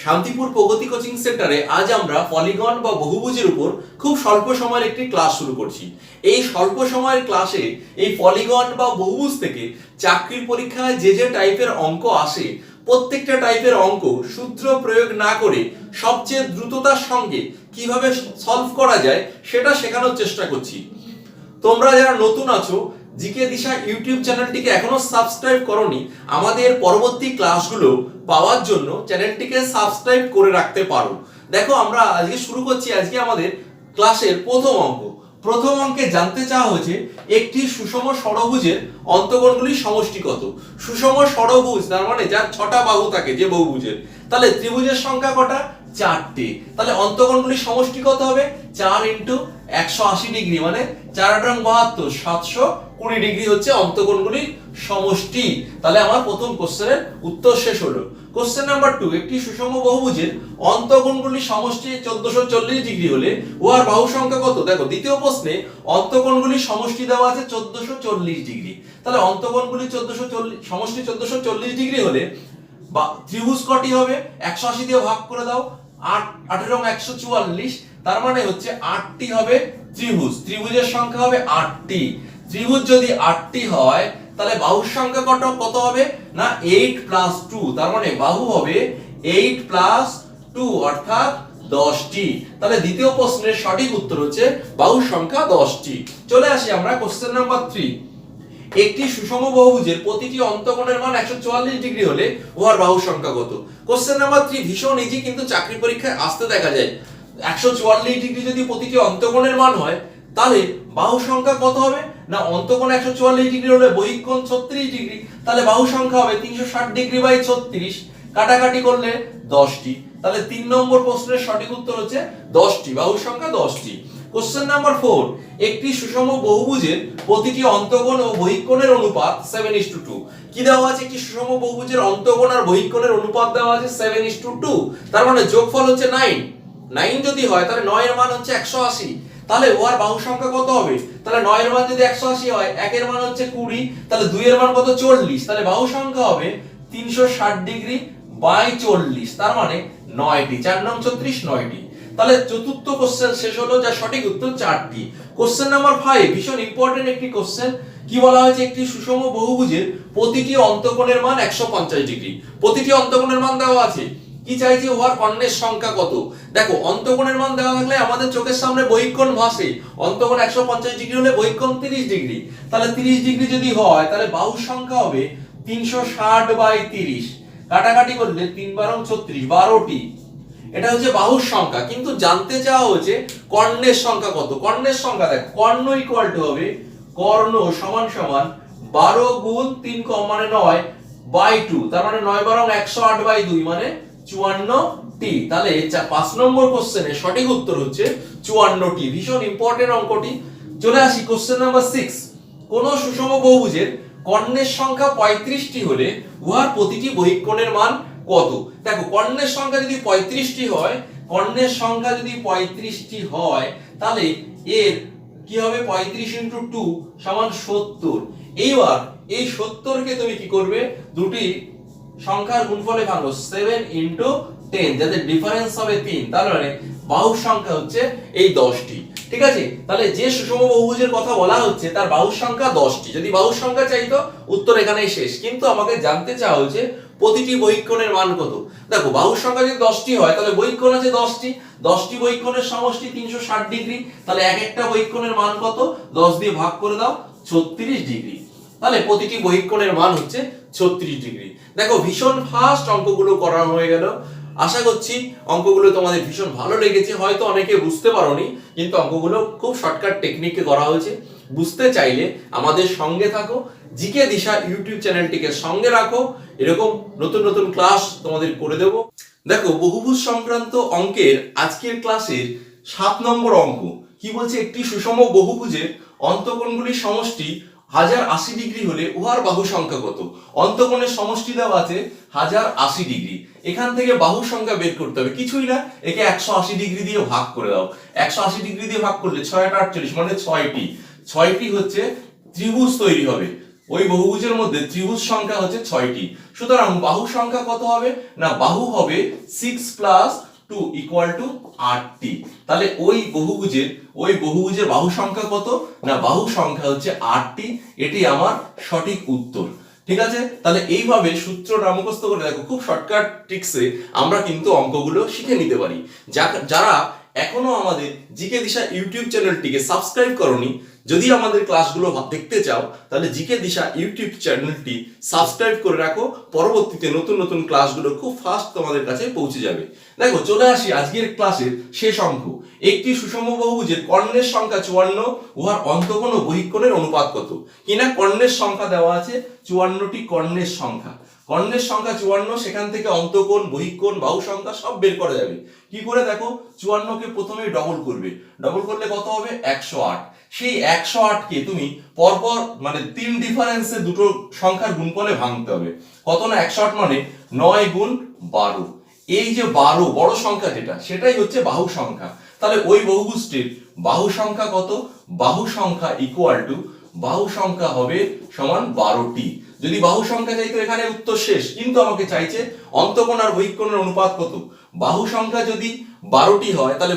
শান্তিপুর প্রগতি coaching সেন্টারে আজ আমরা পলিগন বা বহুভুজের উপর খুব স্বল্প সময়ের একটি ক্লাস শুরু করছি। এই স্বল্প সময়ের ক্লাসে এই পলিগন বা বহুভুজ থেকে চাকরির পরীক্ষায় যে যে টাইপের অঙ্ক আসে প্রত্যেকটা টাইপের অঙ্ক সূত্র প্রয়োগ না করে সবচেয়ে দ্রুততার সঙ্গে কিভাবে সলভ করা যায় সেটা শেখানোর চেষ্টা করছি। তোমরা যারা নতুন আছো, জিকে দিশা ইউটিউব চ্যানেলটিকে এখনো সাবস্ক্রাইব করোনি, আমাদের পরবর্তী ক্লাসগুলো পাওয়ার জন্য চ্যানেলটিকে সাবস্ক্রাইব করে রাখতে পারো। দেখো, আমরা আজকে শুরু করছি আজকে আমাদের ক্লাসের প্রথম অঙ্ক। প্রথম অঙ্কে জানতে চাওয়া হয়েছে একটি সুষম ষড়ভুজের অন্তঃকোণগুলির সমষ্টি কত। সুষম ষড়ভুজ তার মানে যার ৬টা বাহু থাকে, যে বহুভুজের, তাহলে ত্রিভুজের সংখ্যা কটা? ৪টি। তাহলে অন্তঃকোণগুলির সমষ্টি কত হবে? 4 ইন্টু 180 ডিগ্রি, মানে 4 × 72, 720 ডিগ্রি হচ্ছে অন্তঃকোণগুলির সমষ্টি। তাহলে আমার প্রথম কোশ্চেনের উত্তর শেষ হলো। কোশ্চেন নাম্বার 2, একটি সুষম বহুভুজের অন্তঃকোণগুলির সমষ্টি 1440 ডিগ্রি হলে উহার বাহু সংখ্যা কত? দেখো, দ্বিতীয় প্রশ্নে অন্তঃকোণগুলির সমষ্টি দেওয়া আছে 1440 ডিগ্রি। তাহলে অন্তঃকোণগুলি 1440 সমষ্টি 1440 ডিগ্রি হলে বা ত্রিভুজ কটি হবে? 180 দিয়ে ভাগ করে দাও, 8 18 144, তার মানে হচ্ছে 8টি হবে ত্রিভুজ। ত্রিভুজের সংখ্যা হবে 8টি। ত্রিভুজ যদি 8টি হয় তাহলে বাহুর সংখ্যা কত হবে? না 8 + 2, তার মানে বাহু হবে 8 + 2 অর্থাৎ 10টি। তাহলে দ্বিতীয় প্রশ্নের সঠিক উত্তর হচ্ছে বাহুর সংখ্যা 10টি। চলে আসি আমরা কোশ্চেন নাম্বার 3, একটি সুষম বহুভুজের প্রতিটি অন্তঃকোণের মান 144 ডিগ্রি হলে উহার বাহুর সংখ্যা কত? কোশ্চেন নাম্বার 3 ভীষণ ইজি, কিন্তু চাকরি পরীক্ষায় আসতে দেখা যায়। 144 ডিগ্রি যদি প্রতিটি অন্তঃকোণের মান হয় তাহলে বাহু সংখ্যা কত হবে? না অন্তঃকোণ 144 ডিগ্রি হলে বহিঃ কোণ 36 ডিগ্রি, তাহলে বাহু সংখ্যা হবে 360 ডিগ্রি বাই 36, কাটাকাটি করলে 10টি। তাহলে 3 নম্বর প্রশ্নের সঠিক উত্তর হচ্ছে 10টি, বাহুর সংখ্যা 10টি। কোশ্চেন নাম্বার 4, একটি সুষম বহুভুজের প্রতিটি অন্তঃকোণ ও বহিঃকোণের অনুপাত 7:2। কি দেওয়া আছে? একটি সুষম বহুভুজের অন্তঃকোণ আর বহিঃকোণের অনুপাত দেওয়া আছে 7:2, তার মানে যোগফল হচ্ছে 9। 9 যদি হয় তাহলে 9 এর মান হচ্ছে 180। তাহলে ওর বাহু সংখ্যা কত হবে? তাহলে 9 এর মান যদি 180 হয়, 1 এর মান হচ্ছে 20, তাহলে 2 এর মান কত? 40। তাহলে বাহু সংখ্যা হবে 360 ডিগ্রি বাই 40, তার মানে 9টি। 4 9 36, 9টি। তাহলে চতুর্থ কোশ্চেন শেষ হলো, যার সঠিক উত্তর 4টি। কোশ্চেন নাম্বার 5 ভীষণ ইম্পর্টেন্ট একটি কোশ্চেন। কি বলা হয়েছে? একটি সুষম বহুভুজের প্রতিটি অন্তঃকোণের মান 150 ডিগ্রি। প্রতিটি অন্তঃকোণের মান দেওয়া আছে, কি চাইছে? উহার কর্ণের সংখ্যা কত। দেখো, অন্তঃকোণের মান দেওয়া থাকলে আমাদের চোখের সামনে বহিঃকোণ ভাসে। অন্তঃকোণ 150 ডিগ্রি হলে বহিঃকোণ 30 ডিগ্রি। তাহলে 30 ডিগ্রি যদি হয় তাহলে বাহুর সংখ্যা হবে 360 বাই 30, কাটাকাটি করলে 3 12 36, 12টি। এটা হচ্ছে বাহুর সংখ্যা, কিন্তু জানতে চাওয়া হচ্ছে কর্ণের সংখ্যা কত। কর্ণের সংখ্যা দেখ, কর্ণ ইকুয়াল টু হবে কর্ণ সমান সমান 12 গুণ 3 মানে 9 বাই 2, তার মানে 9 12 108 বাই 2 মানে 54টি। তাহলে 5 নম্বর কোশ্চেনের সঠিক উত্তর হচ্ছে 54টি। ভীষণ ইম্পর্টেন্ট অঙ্কটি। চলে আসি কোশ্চেন নাম্বার 6, কোন সুষম বহুভুজের কর্ণের সংখ্যা 35টি হলে উহার প্রতিটি বহিঃকোণের মান কত। দেখো, কর্ণের সংখ্যা যদি 35টি হয়, কর্ণের সংখ্যা যদি 35টি হয় তাহলে এর কি হবে? 35 × 2 = 70। এইবার এই 70 কে তুমি কি করবে? দুটি সংখ্যার গুণফলে ভাঙো, 7 × 10, যাতে ডিফারেন্স হবে 3, তার মানে বাহুর সংখ্যা হচ্ছে এই 10টি। ঠিক আছে? তাহলে যে সুষম বহুভুজের কথা বলা হচ্ছে তার বাহুর সংখ্যা 10টি। যদি বাহুর সংখ্যা চাইতো উত্তর এখানেই শেষ, কিন্তু আমাকে জানতে চাওয়া হচ্ছে প্রতিটি বহিঃকোণের মান কত। দেখো, বাহুর সংখ্যা যদি 10টি হয় তাহলে বহিঃকোণ আছে 10টি। 10টি বহিঃকোণের সমষ্টি 360 ডিগ্রি। তাহলে এক একটা বহিঃকোণের মান কত? 10 দিয়ে ভাগ করে দাও, 36 ডিগ্রি। তাহলে প্রতিটি বহিঃকোণের মান হচ্ছে 36 ডিগ্রি। দেখো, ভীষণ ফাস্ট অঙ্কগুলো করা হয়ে গেল। আশা করছি অঙ্কগুলো তোমাদের ভীষণ ভালো লেগেছে। হয়তো অনেকে বুঝতে পারোনি, কিন্তু অঙ্কগুলো খুব শর্টকাট টেকনিকে করা হয়েছে। বুঝতে চাইলে আমাদের সঙ্গে থাকো, জিকে দিশা ইউটিউব চ্যানেলটিকে সঙ্গে রাখো, এরকম নতুন নতুন ক্লাস তোমাদের করে দেব। দেখো, বহুভুজ সংক্রান্ত অঙ্কের আজকের ক্লাসের 7 নম্বর অঙ্ক কি বলছে? একটি সুষম বহুভুজের অন্তঃকোণগুলির সমষ্টি 1080 ডিগ্রি হলে উহার বাহু সংখ্যা কত। অন্তঃকোণের সমষ্টি দেওয়া আছে 1080 ডিগ্রি। এখান থেকে বাহু সংখ্যা বের করতে হবে, কিছুই না, একে 180 ডিগ্রি দিয়ে ভাগ করে দাও। 180 ডিগ্রি দিয়ে ভাগ করলে 6 8 48, মানে 6টি। 6টি হচ্ছে ত্রিভুজ তৈরি হবে। ওই বহুভুজের মধ্যে ত্রিভুজ সংখ্যা হচ্ছে 6টি। সুতরাং বাহু সংখ্যা কত হবে না বাহু হবে 6 + 2 = 8টি। তাহলে ওই বহুভুজের বাহু সংখ্যা কত না বাহু সংখ্যা হচ্ছে 8টি। এটি আমার সঠিক উত্তর। ঠিক আছে, তাহলে এইভাবে সূত্রটা মুখস্থ করে দেখো, খুব শর্টকাট ট্রিক্সে আমরা কিন্তু অঙ্কগুলো শিখে নিতে পারি। যারা এখনো আমাদের জিকে দিশা ইউটিউব চ্যানেলটিকে সাবস্ক্রাইব করনি, যদি আমাদের ক্লাসগুলো দেখতে চাও তাহলে জিকে দিশা ইউটিউব চ্যানেলটি সাবস্ক্রাইব করে রাখো। পরবর্তীতে নতুন নতুন ক্লাসগুলো খুব ফাস্ট তোমাদের কাছে পৌঁছে যাবে। দেখো, চলে আসি আজকের ক্লাসের শেষ অঙ্ক। একটি সুষম বহুভুজের কর্ণের সংখ্যা 54, উহার অন্তঃকোণ ও বহিঃকোণের অনুপাত কত? কিনা কর্ণের সংখ্যা দেওয়া আছে 54টি কর্ণের সংখ্যা। কর্ণের সংখ্যা 54, সেখান থেকে অন্তঃকোণ, বহিঃকোণ, বাহু সংখ্যা সব বের করা যাবে। কি করে দেখো, 54কে প্রথমে ডবল করবে, ডবল করলে কত হবে 108। সেই 108কে তুমি পরপর মানে 3 ডিফারেন্সে দুটো সংখ্যার গুণফলে ভাঙতে হবে। কত না 108 মানে 9 × 12। এই যে 12 বড় সংখ্যা যেটা, সেটাই হচ্ছে বাহু সংখ্যা। তাহলে ওই বহুভুজটির বাহু সংখ্যা কত? বাহু সংখ্যা বাহু সংখ্যা হবে সমান 12টি। যদি বাহু সংখ্যা চাইতো এখানে উত্তর শেষ, কিন্তু আমাকে চাইছে অন্তঃকোণ আর বহিঃকোণের অনুপাত কত। বাহু সংখ্যা যদি 12টি হয় তাহলে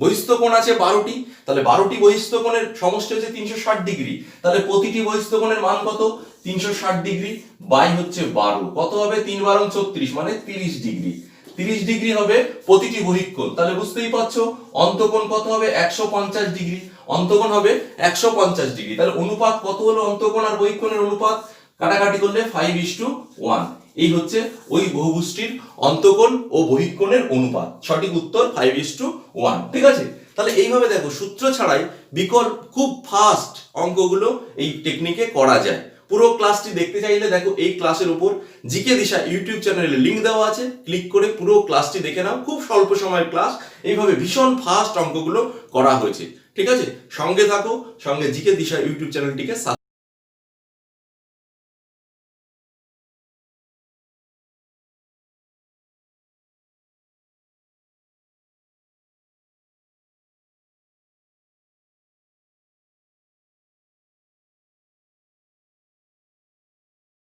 বহিস্থ কোণ আছে 12টি, তাহলে 12টি বহিস্থ কোণের সমষ্টি হচ্ছে 360 ডিগ্রি। তাহলে প্রতিটি বহিস্থ কোণের মান কত? 360 ডিগ্রি বাই হচ্ছে 12, কত হবে 3 × 12 = 34, মানে 30 ডিগ্রি। 30 ডিগ্রি হবে প্রতিটি বহিঃকোণ। তাহলে বুঝতেই পারছো অন্তঃকোণ কত হবে 150 ডিগ্রি। অন্তঃকোণ হবে 150 ডিগ্রি। তাহলে অনুপাত কত হলো অন্তঃকোণ আর বহিঃকোণের অনুপাত? কাটাকাটি করলে 5:1। এই হচ্ছে ওই বহুভুজটির অন্তঃকোণ ও বহিঃকোণের অনুপাত। সঠিক উত্তর 5:1। ঠিক আছে, তাহলে এইভাবে দেখো সূত্র ছাড়াই বিকল্প খুব ফাস্ট অঙ্কগুলো এই টেকনিকে করা যায়। পুরো ক্লাসটি দেখতে চাইলে দেখো এই ক্লাসের উপর জিকে দিশা ইউটিউব চ্যানেলে লিংক দেওয়া আছে, ক্লিক করে পুরো ক্লাসটি দেখে নাও। খুব স্বল্প সময়ের ক্লাস, এইভাবে ভীষণ ফাস্ট অঙ্কগুলো করা হয়েছে। ঠিক আছে, সঙ্গে থাকো, সঙ্গে জিকে দিশা ইউটিউব চ্যানেলটিকে